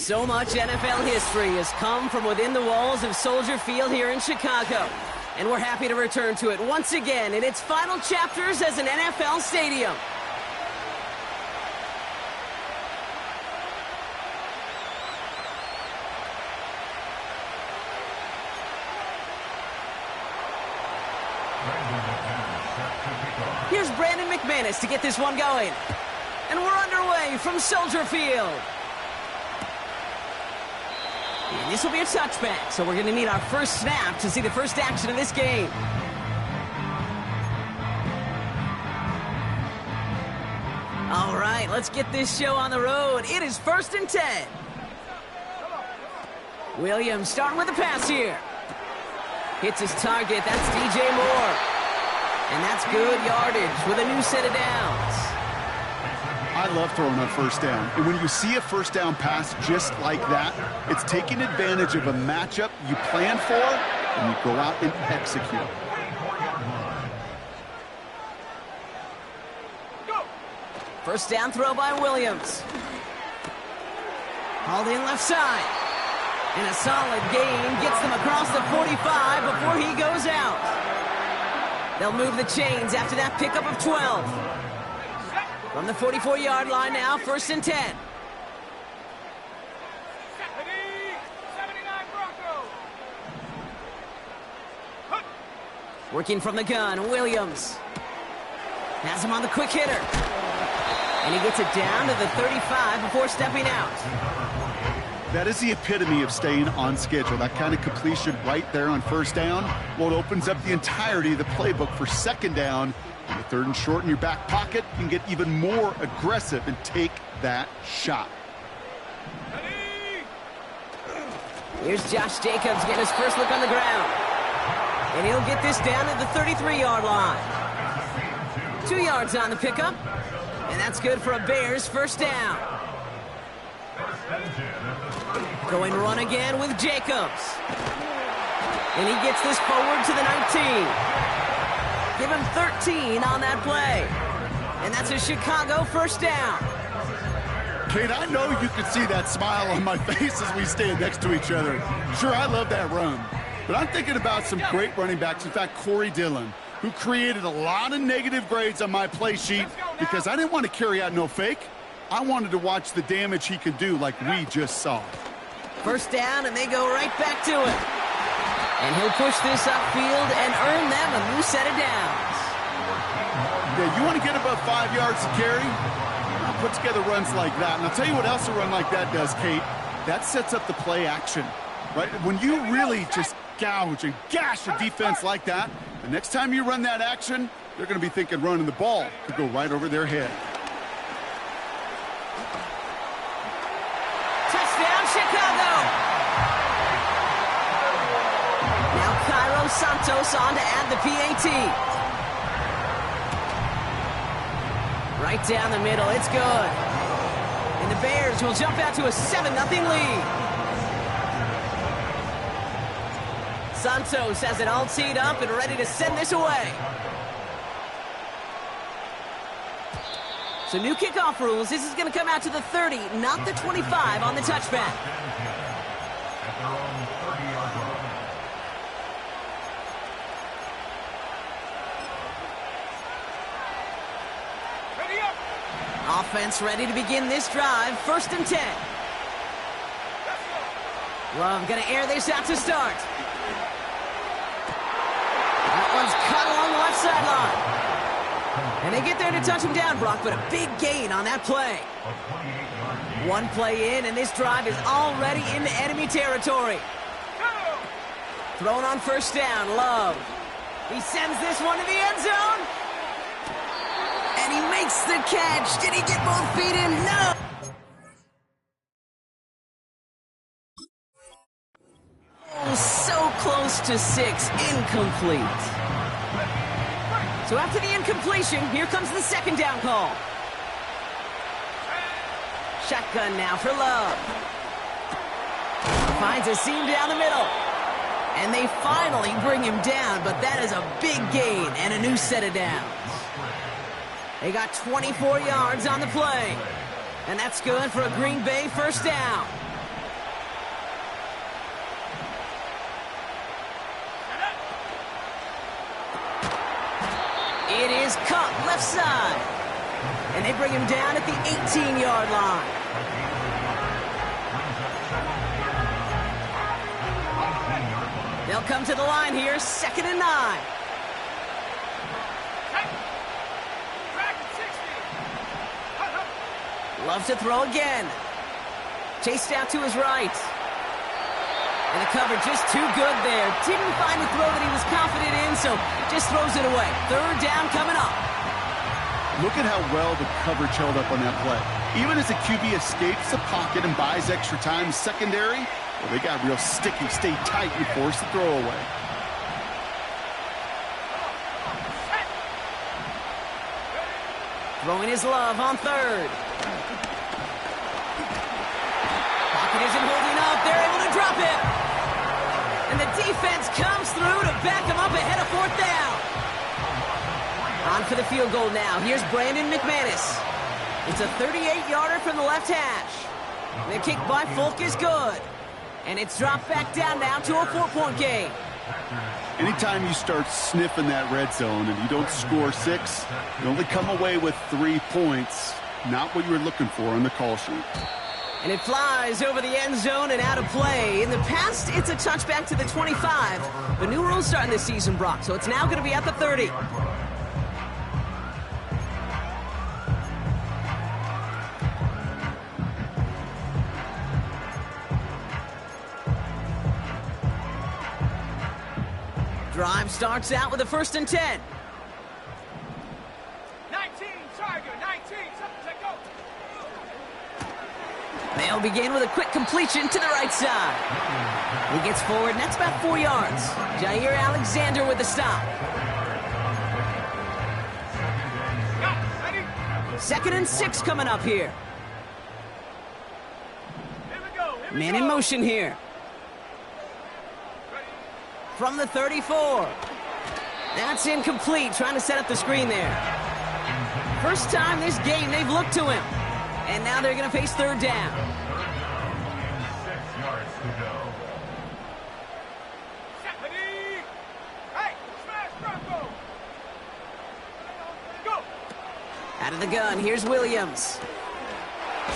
So much NFL history has come from within the walls of Soldier Field here in Chicago. And we're happy to return to it once again in its final chapters as an NFL stadium. Here's Brandon McManus to get this one going. And we're underway from Soldier Field. And this will be a touchback, so we're going to need our first snap to see the first action of this game. All right, let's get this show on the road. It is 1st and 10. Williams starting with the pass here. Hits his target. That's DJ Moore. And that's good yardage with a new set of downs. I love throwing on first down. And when you see a first down pass just like that, it's taking advantage of a matchup you plan for, and you go out and execute. First down throw by Williams. Hauled in left side. And a solid gain gets them across the 45 before he goes out. They'll move the chains after that pickup of 12. From the 44-yard line now, 1st and 10. Working from the gun, Williams. Has him on the quick hitter. And he gets it down to the 35 before stepping out. That is the epitome of staying on schedule. That kind of completion right there on first down. Well, it opens up the entirety of the playbook for second down. And the 3rd and short in your back pocket, you can get even more aggressive and take that shot. Here's Josh Jacobs getting his first look on the ground. And he'll get this down to the 33-yard line. 2 yards on the pickup. And that's good for a Bears first down. Going run again with Jacobs. And he gets this forward to the 19. Give him 13 on that play. And that's a Chicago first down. Kate, I know you can see that smile on my face as we stand next to each other. Sure, I love that run. But I'm thinking about some great running backs. In fact, Corey Dillon, who created a lot of negative grades on my play sheet because I didn't want to carry out no fake. I wanted to watch the damage he could do like we just saw. First down, and they go right back to it. And he'll push this upfield and earn them a new set of downs. Yeah, you want to get above 5 yards to carry? I'll put together runs like that. And I'll tell you what else a run like that does, Kate. That sets up the play action, right? When you really just gouge and gash a defense like that, the next time you run that action, they're going to be thinking running the ball could go right over their head. Touchdown, Chicago! Cairo Santos on to add the PAT. Right down the middle, it's good. And the Bears will jump out to a 7-0 lead. Santos has it all teed up and ready to send this away. So new kickoff rules. This is going to come out to the 30, not the 25 on the touchback. Offense ready to begin this drive. 1st and 10. Love going to air this out to start. That one's cut along the left sideline. And they get there to touch him down, Brock, but a big gain on that play. One play in, and this drive is already into enemy territory. Thrown on first down, Love. He sends this one to the end zone. And he makes the catch. Did he get both feet in? No. Oh, so close to 6. Incomplete. So after the incompletion, here comes the second down call. Shotgun now for Love. Finds a seam down the middle. And they finally bring him down, but that is a big gain and a new set of downs. They got 24 yards on the play. And that's good for a Green Bay first down. is caught left side. And they bring him down at the 18-yard line. They'll come to the line here, 2nd and 9. Love to throw again. Chased out to his right. And the cover just too good there. Didn't find a throw that he was confident in, so just throws it away. 3rd down coming up. Look at how well the coverage held up on that play. Even as the QB escapes the pocket and buys extra time secondary, well, they got real sticky, stay tight, and force the throw away. Throwing his love on 3rd. Pocket isn't holding up. They're able to drop it. And the defense comes through to back him up ahead of 4th down. On for the field goal now. Here's Brandon McManus. It's a 38-yarder from the left hash. The kick by Folk is good. And it's dropped back down now to a 4-point game. Anytime you start sniffing that red zone and you don't score 6, you only come away with 3 points. Not what you were looking for on the call sheet. And it flies over the end zone and out of play. In the past, it's a touchback to the 25. The new rules starting this season, Brock, so it's now going to be at the 30. Drive starts out with a 1st and 10. 19, Tiger, 19, go. They'll begin with a quick completion to the right side. He gets forward, and that's about 4 yards. Jair Alexander with the stop. Ready? 2nd and 6 coming up here. Here we go. Man in motion here. From the 34. That's incomplete, trying to set up the screen there. First time this game they've looked to him. And now they're going to face 3rd down. 6 yards to go. Hey, smash, Bronco. Go. Out of the gun, here's Williams.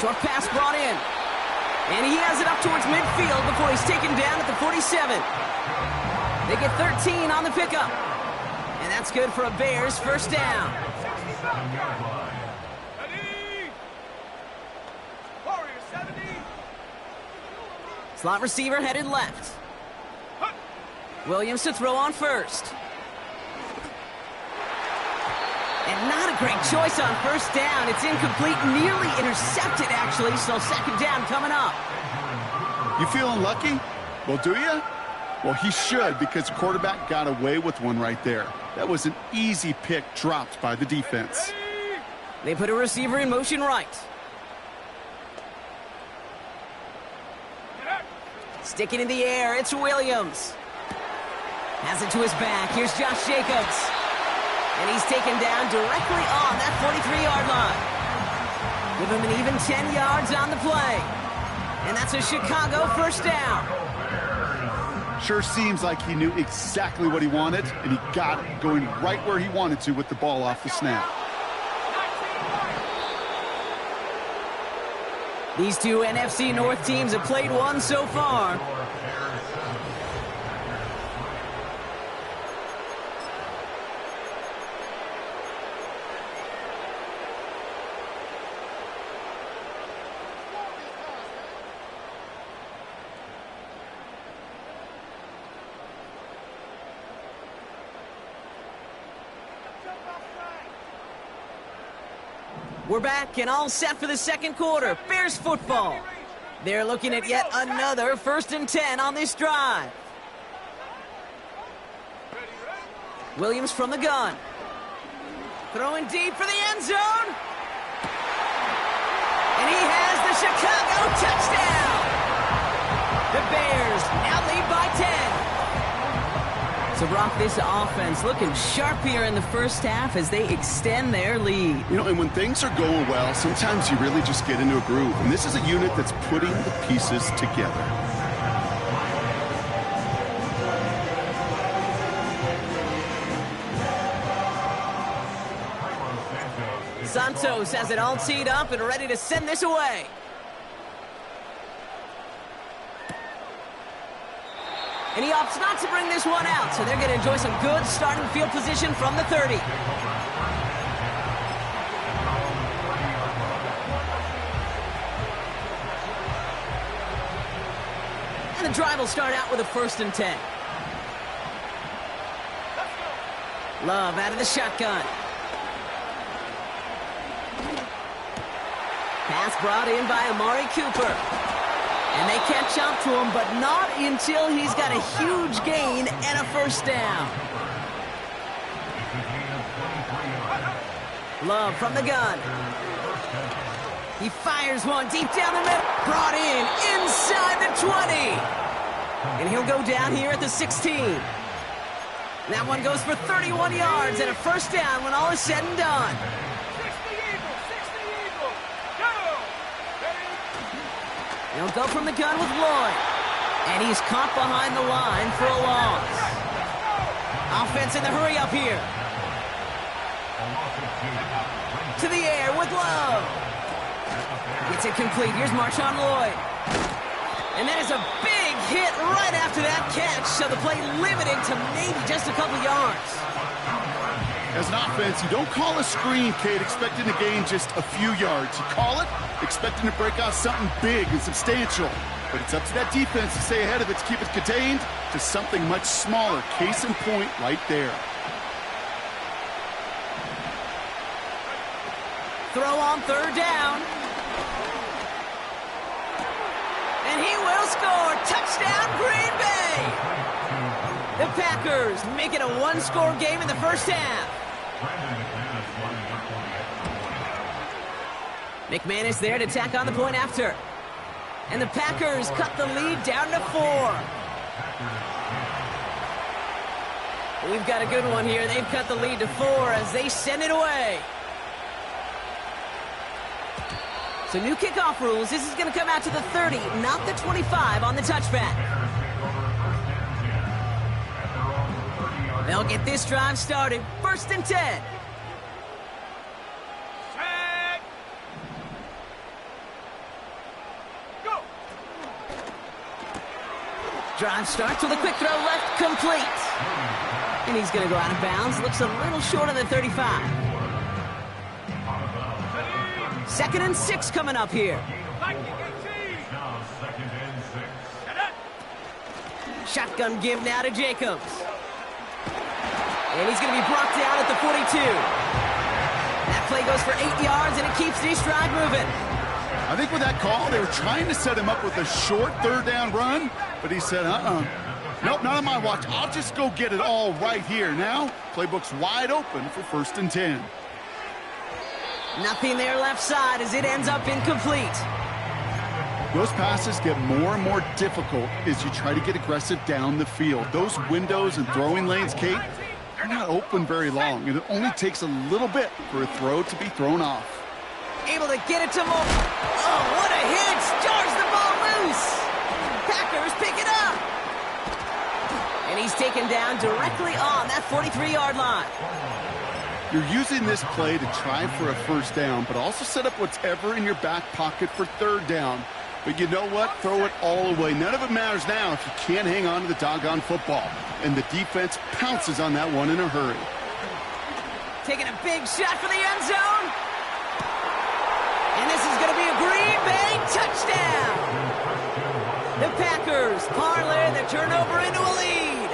Short pass brought in. And he has it up towards midfield before he's taken down at the 47. They get 13 on the pickup. And that's good for a Bears 1st down. Ready? Warrior 70. Slot receiver headed left. Williams to throw on 1st. And not a great choice on 1st down. It's incomplete, nearly intercepted actually, so 2nd down coming up. You feeling lucky? Well, do you? Well, he should, because the quarterback got away with one right there. That was an easy pick dropped by the defense. They put a receiver in motion right. Sticking in the air, it's Williams. Has it to his back. Here's Josh Jacobs. And he's taken down directly on that 43-yard line. Give him an even 10 yards on the play. And that's a Chicago 1st down. Sure seems like he knew exactly what he wanted, and he got it going right where he wanted to with the ball off the snap. These two NFC North teams have played one so far. We're back and all set for the 2nd quarter. Bears football. They're looking at yet another 1st and 10 on this drive. Williams from the gun. Throwing deep for the end zone. And he has the Chicago touchdown. The Bears now lead by 10. So, Brock, this offense looking sharp here in the 1st half as they extend their lead. You know, and when things are going well, sometimes you really just get into a groove. And this is a unit that's putting the pieces together. Santos has it all teed up and ready to send this away. And he opts not to bring this one out, so they're going to enjoy some good starting field position from the 30. And the drive will start out with a 1st and 10. Love out of the shotgun. Pass brought in by Amari Cooper. And they catch up to him, but not until he's got a huge gain and a 1st down. Love from the gun. He fires one deep down the middle. Brought in inside the 20. And he'll go down here at the 16. That one goes for 31 yards and a 1st down when all is said and done. 60 Eagles, go! Ready? He'll go from the gun with Lloyd. And he's caught behind the line for a loss. Offense in the hurry up here. To the air with Love. Gets it complete. Here's Marshawn Lloyd. And that is a big hit right after that catch. So the play limited to maybe just a couple yards. As an offense, you don't call a screen, Kate, expecting to gain just a few yards. You call it expecting to break out something big and substantial. But it's up to that defense to stay ahead of it, to keep it contained to something much smaller. Case in point right there. Throw on 3rd down. And he will score. Touchdown, Green Bay. The Packers make it a 1-score game in the 1st half. McManus there to tack on the point after. And the Packers cut the lead down to 4. We've got a good one here. They've cut the lead to 4 as they send it away. So new kickoff rules. This is going to come out to the 30, not the 25 on the touchback. They'll get this drive started. 1st and 10. Set. Go! Drive starts with a quick throw left, complete. And he's going to go out of bounds. Looks a little short on the 35. 2nd and 6 coming up here. Shotgun give now to Jacobs. And he's going to be brought down at the 42. That play goes for 8 yards, and it keeps this drive moving. I think with that call, they were trying to set him up with a short 3rd down run, but he said, nope, not on my watch. I'll just go get it all right here. Now, playbook's wide open for 1st and 10. Nothing there left side as it ends up incomplete. Those passes get more and more difficult as you try to get aggressive down the field. Those windows and throwing lanes, Kate, they're not open very long, and it only takes a little bit for a throw to be thrown off. Able to get it to Mo. Oh, what a hit! Jars the ball loose. Packers pick it up. And he's taken down directly on that 43-yard line. You're using this play to try for a 1st down, but also set up whatever in your back pocket for 3rd down. But you know what? Throw it all away. None of it matters now if you can't hang on to the doggone football. And the defense pounces on that one in a hurry. Taking a big shot for the end zone. And this is going to be a Green Bay touchdown. The Packers parlay the turnover into a lead.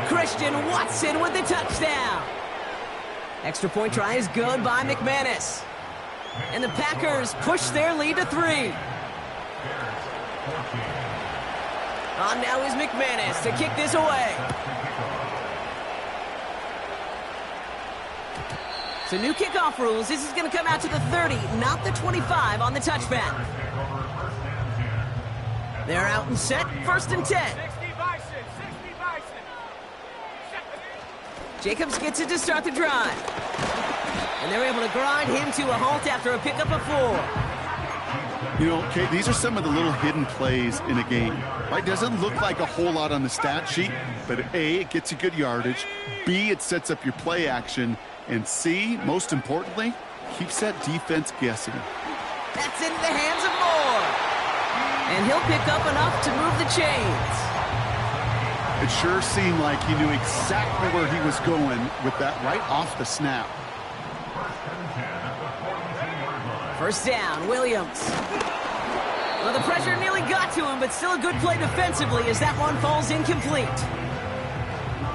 Christian Watson with the touchdown. Extra point try is good by McManus. And the Packers push their lead to 3. On now is McManus to kick this away. So new kickoff rules. This is going to come out to the 30, not the 25 on the touchback. They're out and set. 1st and 10. 60 Bison, 60 Bison. Jacobs gets it to start the drive. And they're able to grind him to a halt after a pickup of 4. You know, Kate, these are some of the little hidden plays in a game, right? Doesn't look like a whole lot on the stat sheet, but A, it gets you good yardage, B, it sets up your play action, and C, most importantly, Keeps that defense guessing. That's into the hands of Moore. And he'll pick up enough to move the chains. It sure seemed like he knew exactly where he was going with that right off the snap. First down, Williams. Well, the pressure nearly got to him, but still a good play defensively as that one falls incomplete.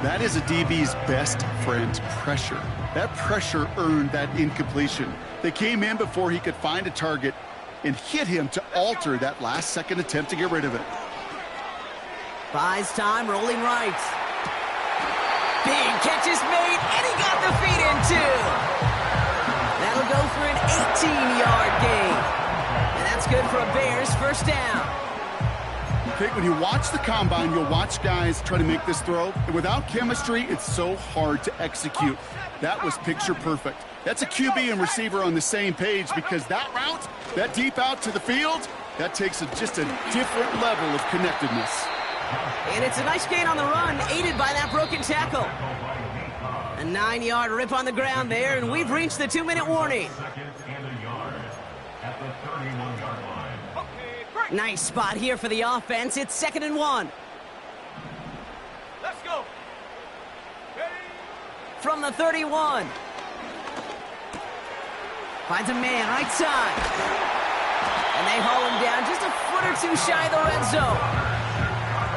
That is a DB's best friend, pressure. That pressure earned that incompletion. They came in before he could find a target and hit him to alter that last-second attempt to get rid of it. Buys time, rolling right. Big catch is made, and he got the feet in too. That'll go for an 18-yard gain. And that's good for a Bears first down. Okay, when you watch the combine, you'll watch guys try to make this throw. And without chemistry, it's so hard to execute. That was picture perfect. That's a QB and receiver on the same page because that route, that deep out to the field, that takes just a different level of connectedness. And it's a nice gain on the run, aided by that broken tackle. A 9-yard rip on the ground there, and we've reached the 2-minute warning. Nice spot here for the offense. It's 2nd and 1. Let's go. Ready? From the 31. Finds a man right side. And they haul him down just a foot or two shy of the red zone.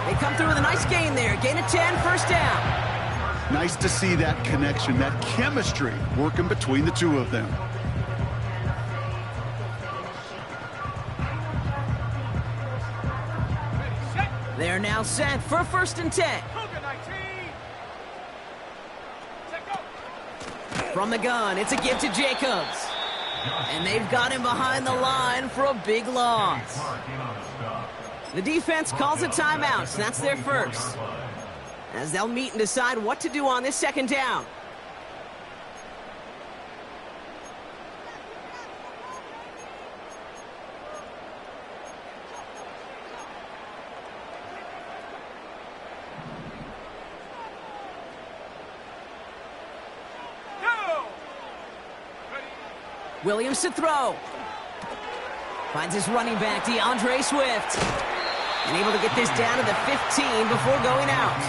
They come through with a nice gain there. Gain of 10, first down. Nice to see that connection, that chemistry working between the two of them. Ready, set. They're now set for 1st and 10. Cougar 19. Set, go. From the gun, it's a give to Jacobs. And they've got him behind the line for a big loss. The defense calls a timeout, so that's their first. As they'll meet and decide what to do on this 2nd down. Go. Ready? Williams to throw. Finds his running back, DeAndre Swift. And able to get this down to the 15 before going out.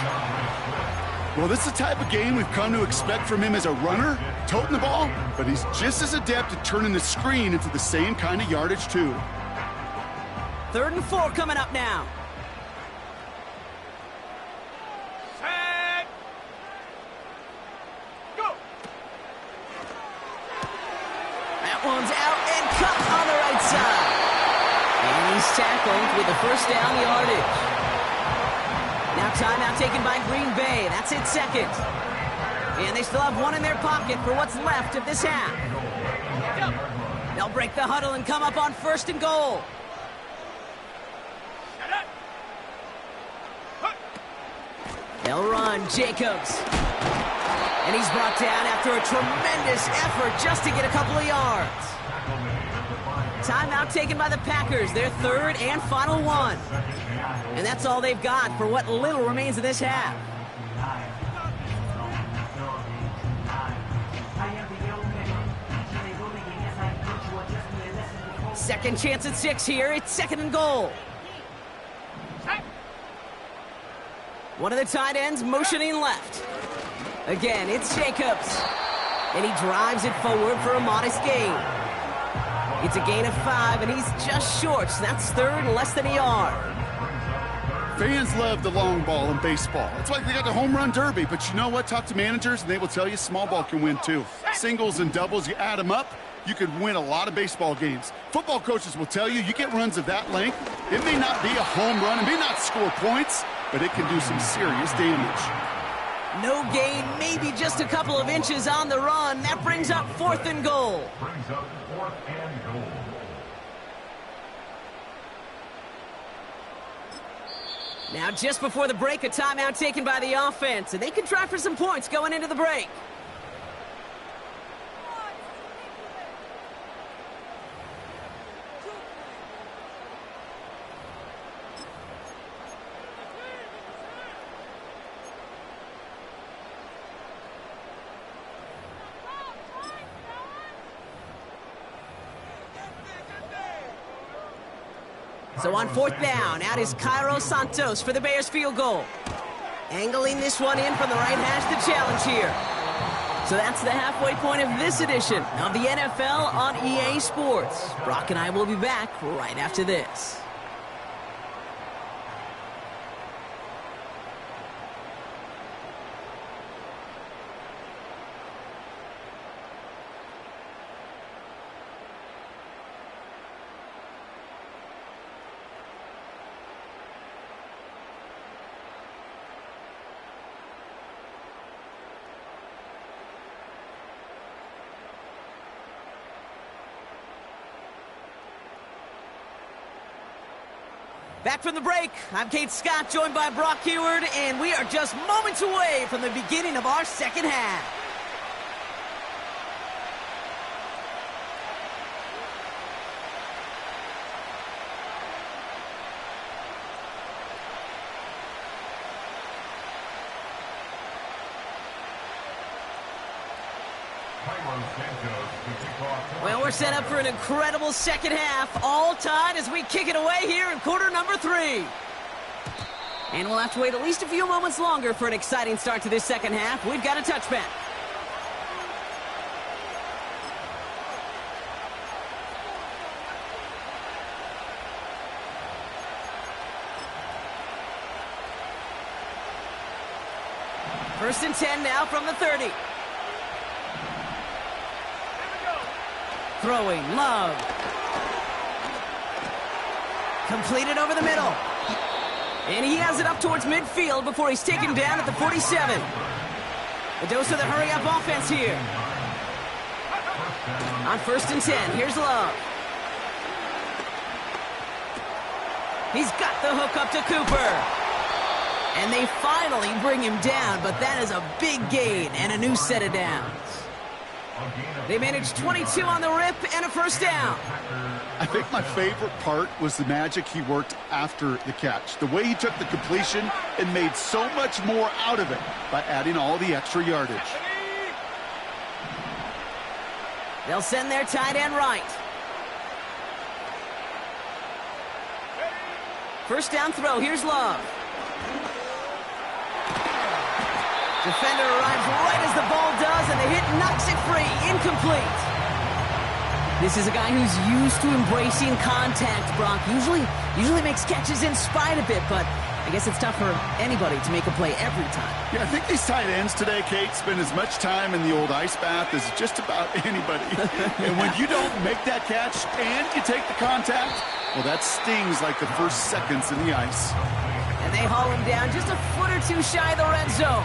Well, this is the type of game we've come to expect from him as a runner, toting the ball, but he's just as adept at turning the screen into the same kind of yardage, too. 3rd and 4 coming up now. Set. Go. That one's out and cut on the right side. And he's tackled with the first down yardage. Now timeout taken by Green Bay. That's it, 2nd. And they still have one in their pocket for what's left of this half. They'll break the huddle and come up on 1st and goal. Set up. Huh. They'll run, Jacobs. And he's brought down after a tremendous effort just to get a couple of yards. Timeout taken by the Packers, their 3rd and final one. And that's all they've got for what little remains of this half. Second chance at 6 here. It's 2nd and goal. Set. One of the tight ends motioning left. Again, it's Jacobs. And he drives it forward for a modest gain. It's a gain of 5, and he's just short, so that's 3rd and less than a yard. Fans love the long ball in baseball. It's like they got the home run derby, but you know what? Talk to managers, and they will tell you small ball can win, too. Singles and doubles, you add them up, you could win a lot of baseball games. Football coaches will tell you get runs of that length. It may not be a home run, it may not score points, but it can do some serious damage. No gain, maybe just a couple of inches on the run. That brings up 4th and goal. Now, just before the break, a timeout taken by the offense, and they can try for some points going into the break. So on 4th down, out is Cairo Santos for the Bears field goal. Angling this one in from the right hash, the challenge here. So that's the halfway point of this edition of the NFL on EA Sports. Brock and I will be back right after this. Back from the break, I'm Kate Scott, joined by Brock Huard, and we are just moments away from the beginning of our second half. Well, we're set up for an incredible second half, all tied as we kick it away here in quarter number 3. And we'll have to wait at least a few moments longer for an exciting start to this second half. We've got a touchback. First and 10 now from the 30. Throwing, Love. Completed over the middle. And he has it up towards midfield before he's taken down at the 47. A dose of the hurry-up offense here. On 1st and 10, here's Love. He's got the hook up to Cooper. And they finally bring him down, but that is a big gain and a new set of downs. They managed 22 on the rip and a first down. I think my favorite part was the magic he worked after the catch. The way he took the completion and made so much more out of it by adding all the extra yardage. They'll send their tight end right. First down throw, here's Love. Defender arrives right as the ball does, and the hit knocks it free. Incomplete. This is a guy who's used to embracing contact, Brock. Usually makes catches in spite of it, but I guess it's tough for anybody to make a play every time. Yeah, I think these tight ends today, Kate, spend as much time in the old ice bath as just about anybody. And when you don't make that catch and you take the contact, well, that stings like the first seconds in the ice. And they haul him down just a foot or two shy of the red zone.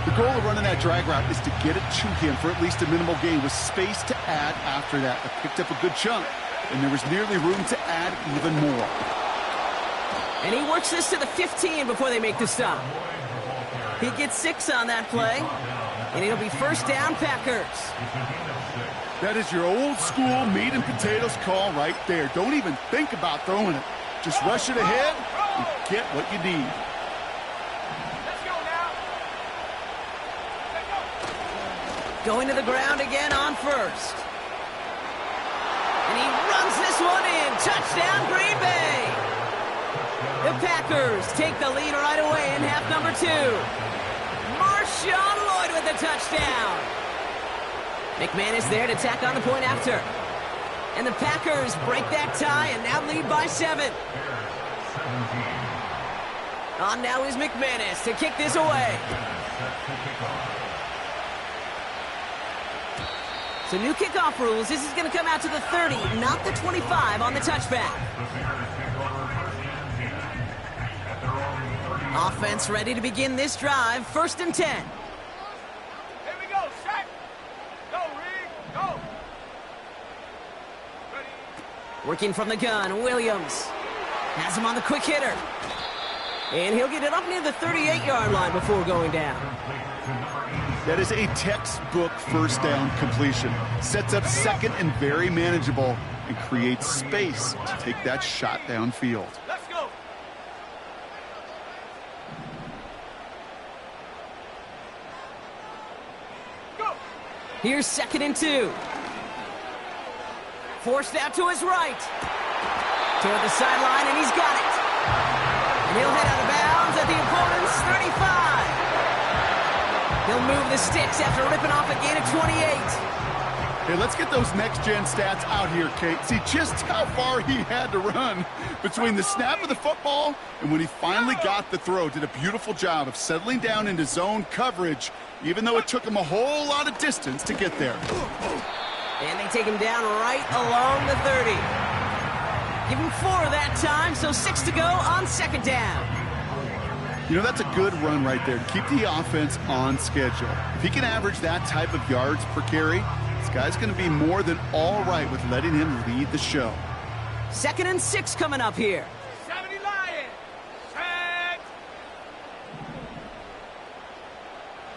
The goal of running that drag route is to get it to him for at least a minimal gain with space to add after that. I picked up a good chunk, and there was nearly room to add even more. And he works this to the 15 before they make the stop. He gets 6 on that play, and it'll be first down Packers. That is your old school meat and potatoes call right there. Don't even think about throwing it. Just rush it ahead and get what you need. Going to the ground again on first. And he runs this one in. Touchdown, Green Bay. The Packers take the lead right away in half number 2. Marshawn Lloyd with the touchdown. McManus there to tack on the point after. And the Packers break that tie and now lead by 7. On now is McManus to kick this away. So new kickoff rules. This is going to come out to the 30, not the 25 on the touchback. Offense ready to begin this drive. First and 10. Here we go, set. Go, Reed, go. Ready. Working from the gun, Williams has him on the quick hitter. And he'll get it up near the 38-yard line before going down. That is a textbook first down completion. Sets up second and very manageable and creates space to take that shot downfield. Let's go. Go. Here's second and 2. Forced out to his right. Toward the sideline, and he's got it. And he'll head out of bounds at the opponent's 35. He'll move the sticks after ripping off a gain of 28. Hey, let's get those next-gen stats out here, Kate. See just how far he had to run between the snap of the football and when he finally got the throw. Did a beautiful job of settling down into zone coverage, even though it took him a whole lot of distance to get there. And they take him down right along the 30. Give him 4 that time, so 6 to go on second down. You know, that's a good run right there to keep the offense on schedule. If he can average that type of yards per carry, this guy's going to be more than all right with letting him lead the show. 2nd and 6 coming up here. 70 Lions. Set.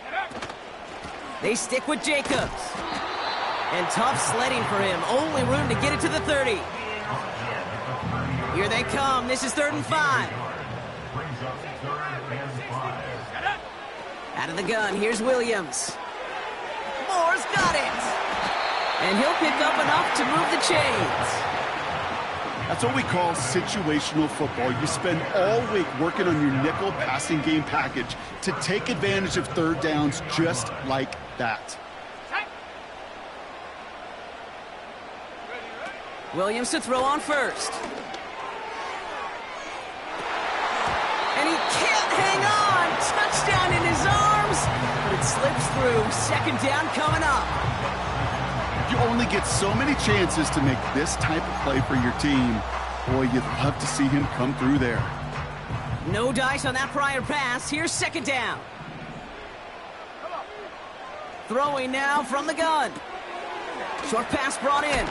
Get up. They stick with Jacobs. And tough sledding for him. Only room to get it to the 30. Here they come. This is 3rd and 5. Out of the gun, here's Williams. Moore's got it. And he'll pick up enough to move the chains. That's what we call situational football. You spend all week working on your nickel passing game package to take advantage of third downs just like that. Williams to throw on first. And he can't hang on. Touchdown in his arms. But it slips through. 2nd down coming up. You only get so many chances to make this type of play for your team. Boy, you'd love to see him come through there. No dice on that prior pass. Here's 2nd down. Throwing now from the gun. Short pass brought in.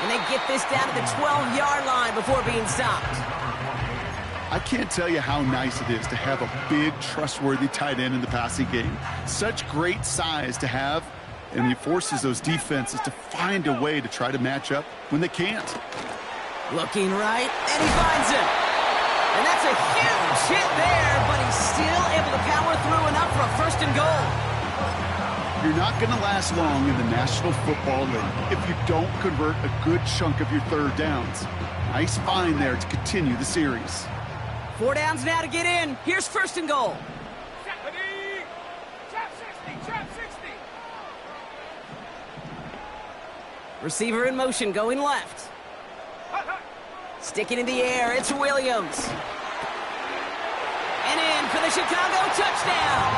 And they get this down to the 12-yard line before being stopped. I can't tell you how nice it is to have a big, trustworthy tight end in the passing game. Such great size to have. And he forces those defenses to find a way to try to match up when they can't. Looking right, and he finds him. And that's a huge hit there, but he's still able to power through enough for a 1st and goal. You're not going to last long in the National Football League if you don't convert a good chunk of your third downs. Nice find there to continue the series. 4 downs now to get in. Here's 1st and goal. Trap 60, trap 60. Receiver in motion, going left. Sticking in the air, it's Williams. And in for the Chicago touchdown.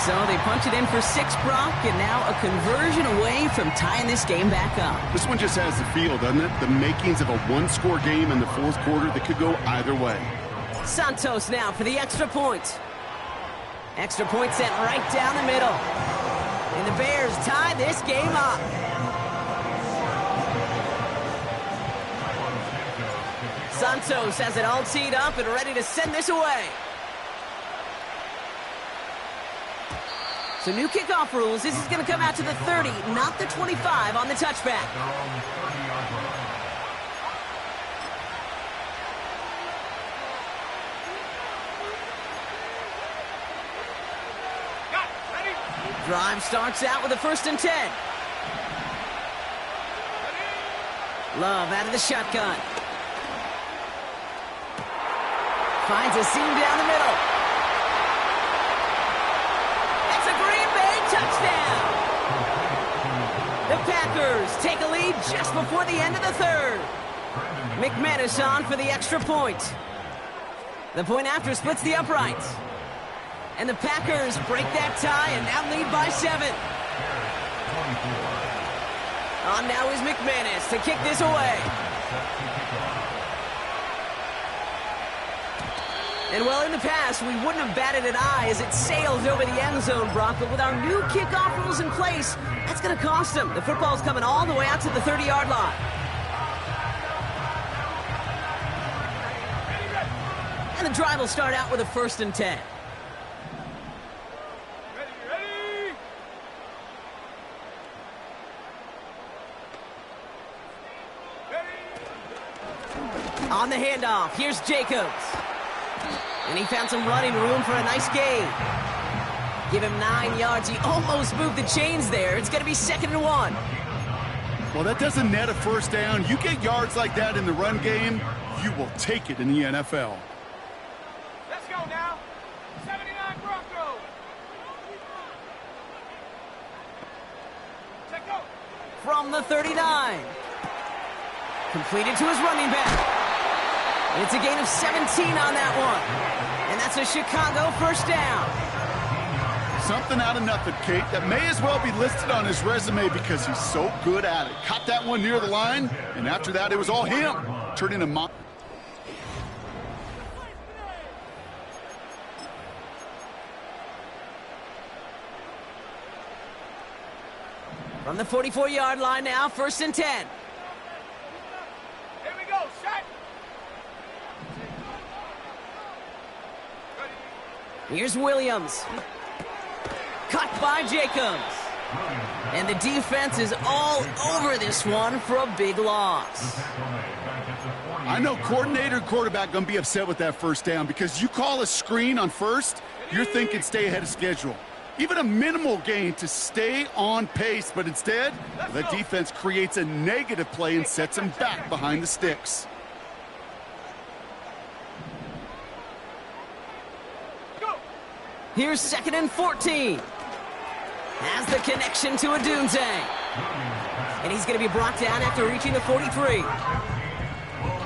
So they punch it in for 6, Brock, and now a conversion away from tying this game back up. This one just has the feel, doesn't it? The makings of a one-score game in the 4th quarter that could go either way. Santos now for the extra point. Extra point sent right down the middle. And the Bears tie this game up. Santos has it all teed up and ready to send this away. So new kickoff rules. This is going to come out to the 30, not the 25 on the touchback. Drive starts out with a 1st and 10. Love out of the shotgun. Finds a seam down the middle. It's a Green Bay touchdown. The Packers take a lead just before the end of the 3rd. McManus on for the extra point. The point after splits the uprights. And the Packers break that tie and now lead by 7. On now is McManus to kick this away. And well, in the past, we wouldn't have batted an eye as it sails over the end zone, Brock. But with our new kickoff rules in place, that's going to cost them. The football's coming all the way out to the 30-yard line. And the drive will start out with a 1st and 10. On the handoff, here's Jacobs. And he found some running room for a nice gain. Give him 9 yards. He almost moved the chains there. It's going to be 2nd and 1. Well, that doesn't net a first down. You get yards like that in the run game, you will take it in the NFL. Let's go now. 79 Broncos. Check go. From the 39. Completed to his running back. It's a gain of 17 on that one. And that's a Chicago first down. Something out of nothing, Kate, that may as well be listed on his resume because he's so good at it. Caught that one near the line, and after that, it was all him. Turning a From the 44-yard line now, 1st and 10. Here we go. Set. Here's Williams. Cut by Jacobs. And the defense is all over this one for a big loss. I know coordinator and quarterback going to be upset with that first down because you call a screen on first, you're thinking stay ahead of schedule. Even a minimal gain to stay on pace, but instead, the defense creates a negative play and sets them back behind the sticks. Here's 2nd and 14. Has the connection to Odunze. And he's going to be brought down after reaching the 43.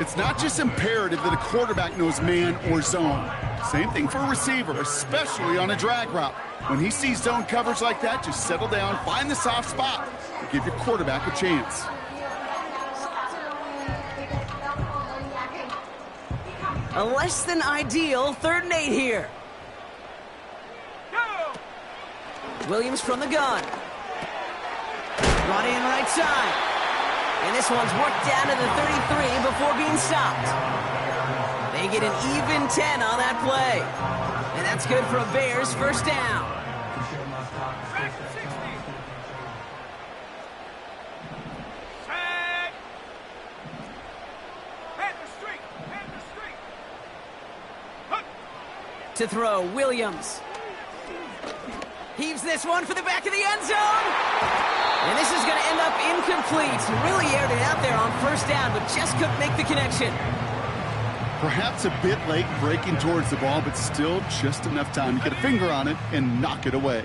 It's not just imperative that a quarterback knows man or zone. Same thing for a receiver, especially on a drag route. When he sees zone coverage like that, just settle down, find the soft spot, and give your quarterback a chance. A less than ideal 3rd and 8 here. Williams from the gun. Brought in right side. And this one's worked down to the 33 before being stopped. They get an even 10 on that play. And that's good for a Bears first down. To throw, Williams. Heaves this one for the back of the end zone. And this is going to end up incomplete. Really aired it out there on first down, but just couldn't make the connection. Perhaps a bit late breaking towards the ball, but still just enough time to get a finger on it and knock it away.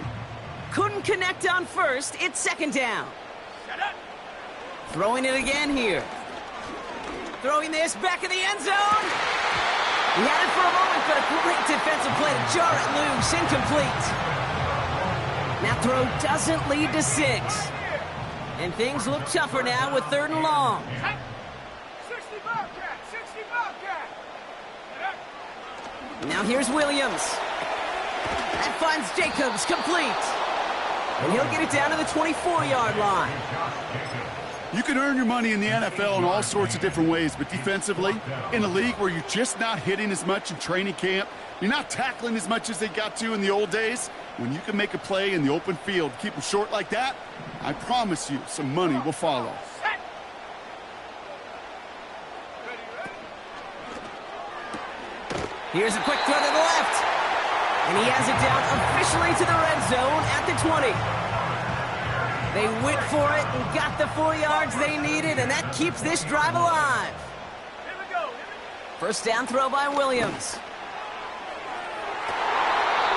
Couldn't connect on first. It's 2nd down. Throwing it again here. Throwing this back in the end zone. He had it for a moment, but a great defensive play to jar it loose. Incomplete. That throw doesn't lead to 6. And things look tougher now with 3rd and long. 60 Bobcat, 60 Bobcat. Now here's Williams. That finds Jacobs complete. And he'll get it down to the 24-yard line. You can earn your money in the NFL in all sorts of different ways, but defensively, in a league where you're just not hitting as much in training camp, you're not tackling as much as they got to in the old days, when you can make a play in the open field, keep them short like that, I promise you some money will follow. Here's a quick throw to the left. And he has it down officially to the red zone at the 20. They went for it and got the 4 yards they needed, and that keeps this drive alive. Here we go. First down throw by Williams.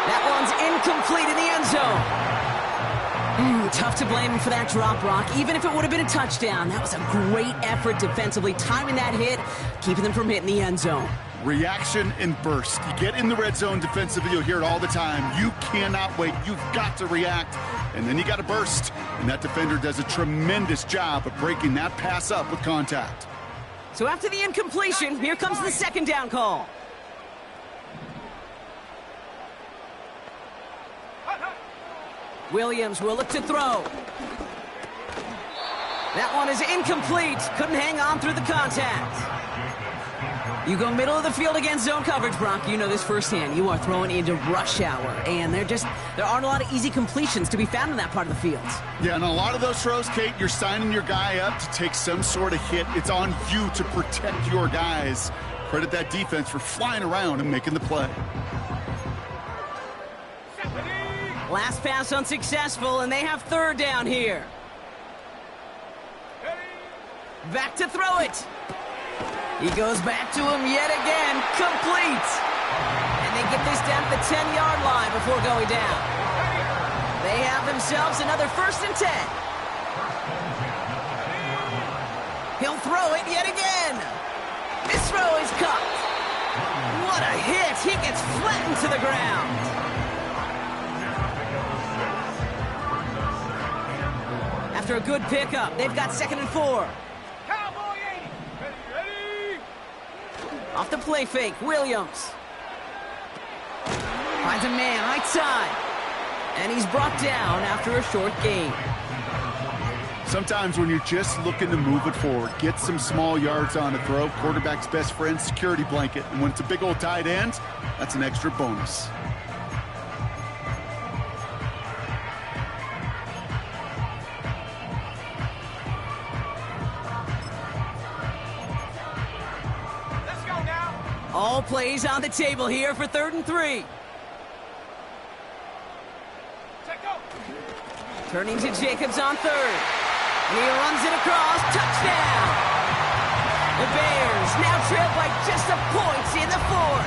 That one's incomplete in the end zone. Tough to blame him for that drop, Brock. Even if it would have been a touchdown, that was a great effort defensively, timing that hit, keeping them from hitting the end zone. Reaction and burst. You get in the red zone defensively, you'll hear it all the time. You cannot wait. You've got to react, and then you got to burst. And that defender does a tremendous job of breaking that pass up with contact. So after the incompletion, here comes the 2nd down call. Williams will look to throw. That one is incomplete. Couldn't hang on through the contact. You go middle of the field against zone coverage, Brock. You know this firsthand. You are throwing into rush hour, and there aren't a lot of easy completions to be found in that part of the field. Yeah, and a lot of those throws, Kate, you're signing your guy up to take some sort of hit. It's on you to protect your guys. Credit that defense for flying around and making the play. Last pass unsuccessful, and they have 3rd down here. Ready? Back to throw it. He goes back to him yet again. Complete. And they get this down to the 10-yard line before going down. They have themselves another 1st and 10. He'll throw it yet again. This throw is caught. What a hit. He gets flattened to the ground. After a good pickup, they've got 2nd and 4. Cowboy 80. Ready? Off the play fake, Williams. Finds a man right side. And he's brought down after a short gain. Sometimes when you're just looking to move it forward, get some small yards on a throw, quarterback's best friend, security blanket. And when it's a big old tight end, that's an extra bonus. Let's go now. All plays on the table here for 3rd and 3. Check go. Turning to Jacobs on 3rd. And he runs it across. Touchdown! The Bears now trail by just a point in the 4th.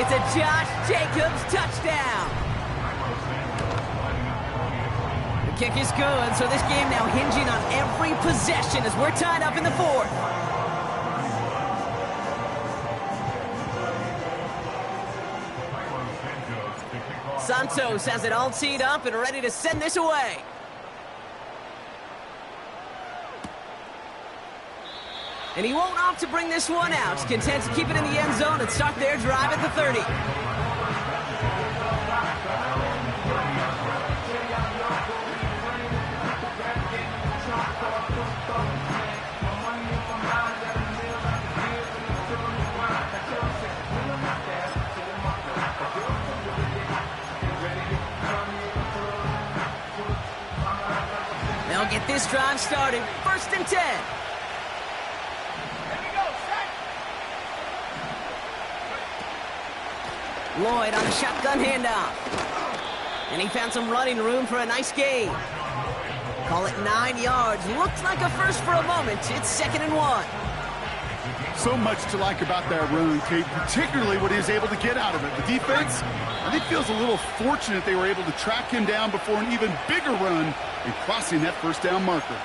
It's a Josh Jacobs touchdown. The kick is good, so this game now hinging on every possession as we're tied up in the 4th. Santos has it all teed up and ready to send this away. And he won't opt to bring this one out. Content to keep it in the end zone and start their drive at the 30. They'll get this drive started. 1st and 10. Lloyd on a shotgun handoff. And he found some running room for a nice gain. Call it 9 yards. Looks like a first for a moment. It's 2nd and 1. So much to like about that run, Kate, particularly what he was able to get out of it. The defense, I think, feels a little fortunate they were able to track him down before an even bigger run and crossing that 1st down marker.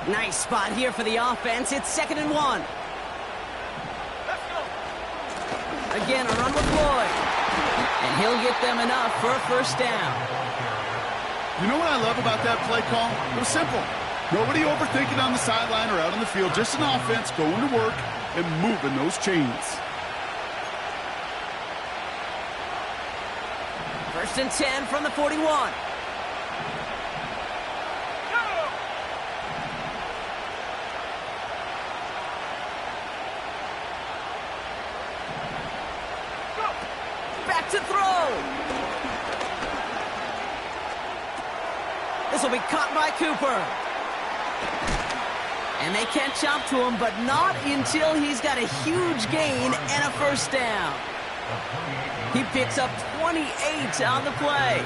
Nice spot here for the offense. It's 2nd and 1. Let's go. Again, a run with Lloyd. And he'll get them enough for a 1st down. You know what I love about that play call? It was simple. Nobody overthinking on the sideline or out on the field. Just an offense going to work and moving those chains. 1st and 10 from the 41. Back to throw. This will be caught by Cooper. And they catch up to him, but not until he's got a huge gain and a 1st down. He picks up 28 on the play.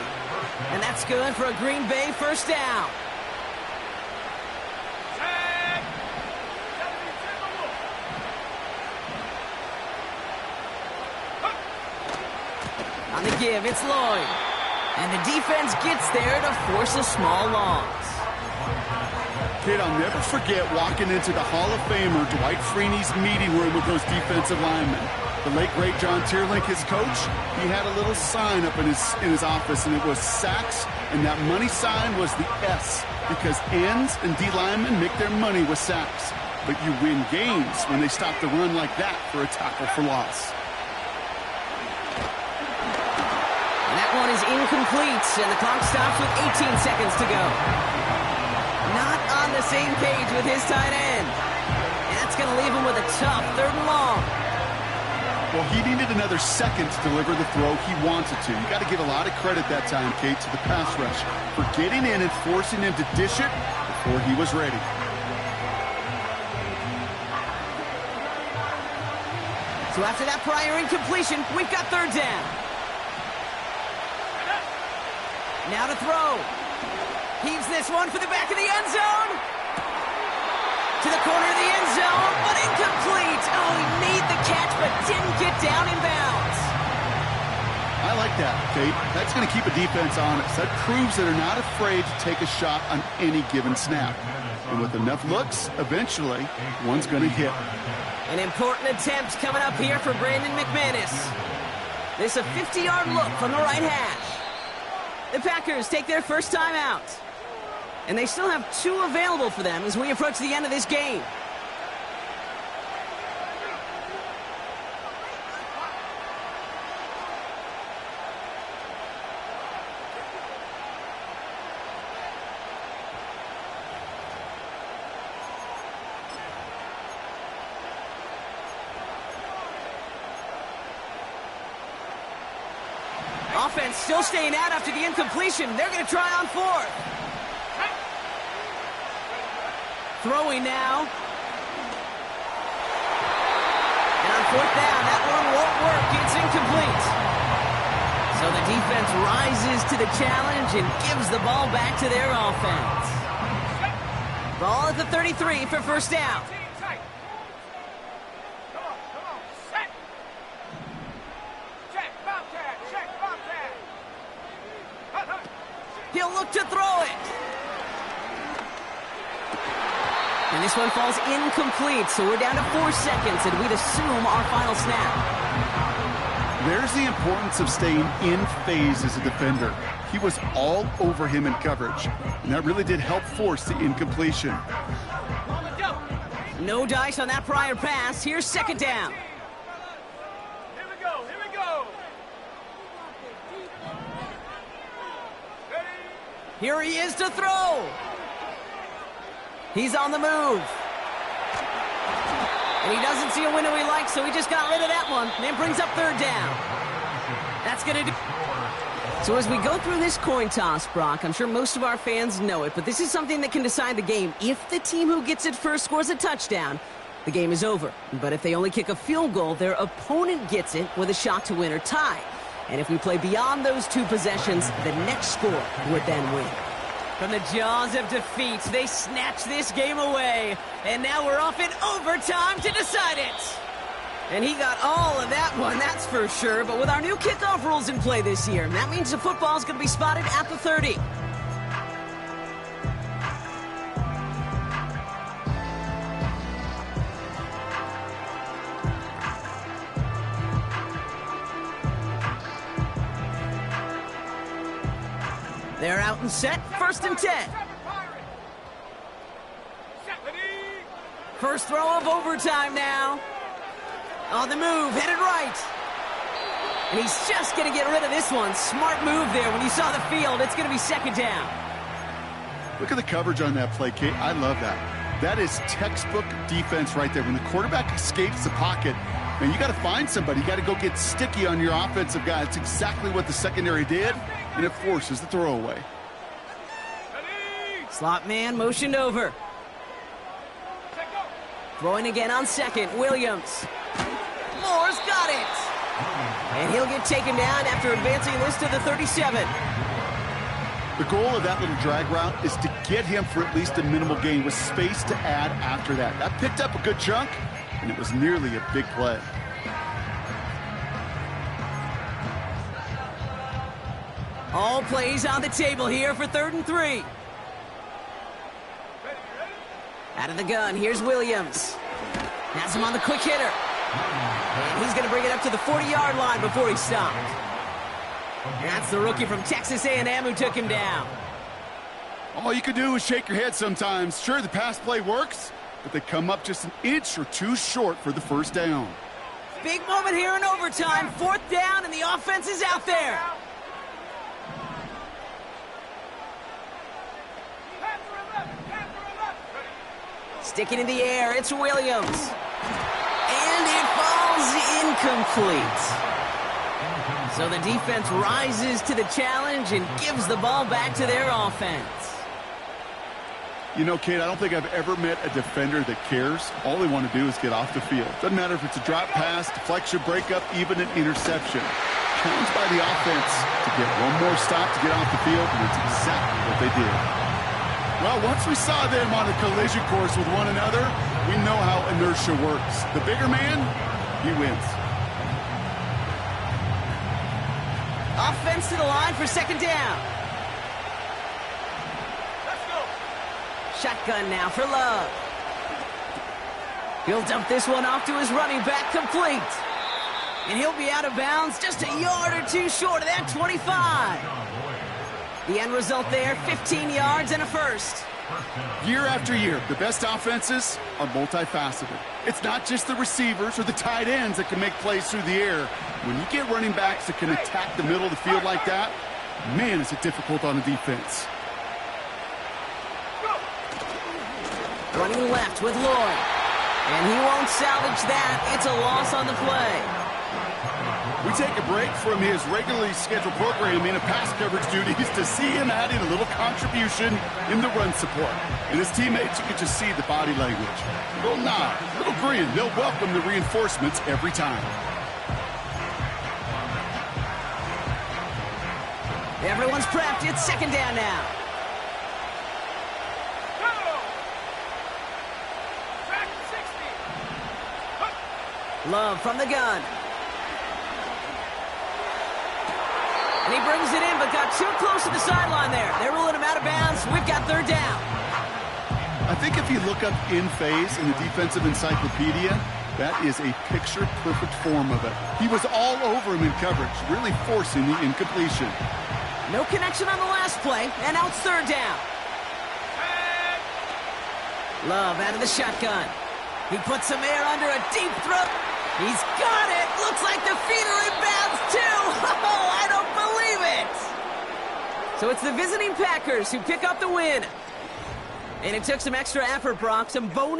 And that's good for a Green Bay 1st down. On the give, it's Lloyd. And the defense gets there to force a small loss. Kid, I'll never forget walking into the Hall of Famer Dwight Freeney's meeting room with those defensive linemen. The late, great John Tierlink, his coach, he had a little sign up in his office, and it was sacks, and that money sign was the S, because ends and D linemen make their money with sacks. But you win games when they stop the run like that for a tackle for loss. And that one is incomplete, and the clock stops with 18 seconds to go. Not on the same page with his tight end. And that's going to leave him with a tough 3rd and long. Well, he needed another second to deliver the throw he wanted to. You got to give a lot of credit that time, Kate, to the pass rush for getting in and forcing him to dish it before he was ready. So after that prior incompletion, we've got third down. Now to throw. Heaves this one for the back of the end zone. To the corner of the end zone, but incomplete. Oh, he made the catch, but didn't get down in bounds. I like that, Kate. That's going to keep a defense honest. That proves that they're not afraid to take a shot on any given snap. And with enough looks, eventually, one's going to hit. An important attempt coming up here for Brandon McManus. This a 50-yard look from the right hash. The Packers take their first time out. And they still have 2 available for them as we approach the end of this game. Offense still staying out after the incompletion. They're going to try on 4th. Throwing now. And on 4th down, that one won't work. It's incomplete. So the defense rises to the challenge and gives the ball back to their offense. Ball at the 33 for first down. He'll look to throw it. And this one falls incomplete, so we're down to 4 seconds, and we'd assume our final snap. There's the importance of staying in phase as a defender. He was all over him in coverage, and that really did help force the incompletion. No dice on that prior pass. Here's second down. Here we go, here we go. Here he is to throw. He's on the move. And he doesn't see a window he likes, so he just got rid of that one. And it brings up third down. That's going to do. So as we go through this coin toss, Brock, I'm sure most of our fans know it, but this is something that can decide the game. If the team who gets it first scores a touchdown, the game is over. But if they only kick a field goal, their opponent gets it with a shot to win or tie. And if we play beyond those 2 possessions, the next score would then win. From the jaws of defeat, they snatch this game away. And now we're off in overtime to decide it. And he got all of that one, that's for sure. But with our new kickoff rules in play this year, that means the football's going to be spotted at the 30. They're out and set, 1st and 10. First throw of overtime now. On the move, headed right. And he's just going to get rid of this one. Smart move there when he saw the field. It's going to be second down. Look at the coverage on that play, Kate. I love that. That is textbook defense right there. When the quarterback escapes the pocket, man, you got to find somebody. You got to go get sticky on your offensive guy. It's exactly what the secondary did, and it forces the throwaway. Slot man motioned over. Throwing again on second, Williams. Moore's got it. And he'll get taken down after advancing this to the 37. The goal of that little drag route is to get him for at least a minimal gain with space to add after that. That picked up a good chunk, and it was nearly a big play. All plays on the table here for 3rd and 3. Out of the gun, here's Williams. Has him on the quick hitter. And he's going to bring it up to the 40-yard line before he stopped. That's the rookie from Texas A&M who took him down. All you can do is shake your head sometimes. Sure, the pass play works, but they come up just an inch or 2 short for the first down. Big moment here in overtime. 4th down, and the offense is out there. Sticking in the air, it's Williams. And it falls incomplete. So the defense rises to the challenge and gives the ball back to their offense. You know, Kate, I don't think I've ever met a defender that cares. All they want to do is get off the field. Doesn't matter if it's a drop pass, deflection, breakup, even an interception. Challenged by the offense to get one more stop to get off the field, and that's exactly what they did. Well, once we saw them on a collision course with one another, we know how inertia works. The bigger man, he wins. Offense to the line for second down. Shotgun now for Love. He'll dump this one off to his running back, complete. And he'll be out of bounds just a yard or two short of that 25. The end result there, 15 yards and a first. Year after year, the best offenses are multifaceted. It's not just the receivers or the tight ends that can make plays through the air. When you get running backs that can attack the middle of the field like that, man, is it difficult on the defense. Running left with Lloyd. And he won't salvage that. It's a loss on the play. We take a break from his regularly scheduled programming and pass coverage duties to see him adding a little contribution in the run support. And his teammates, you can just see the body language. A little nod, a little grin. They'll welcome the reinforcements every time. Everyone's prepped. It's second down now. Love from the gun. And he brings it in, but got too close to the sideline there. They're ruling him out of bounds. We've got third down. I think if you look up in phase in the defensive encyclopedia, that is a picture-perfect form of it. He was all over him in coverage, really forcing the incompletion. No connection on the last play, and now it's third down. Love out of the shotgun. He puts some air under a deep throw. He's got it. Looks like the feet are in bounds, too. Oh, I don't believe it. So it's the visiting Packers who pick up the win. And it took some extra effort, Brock, some bonus.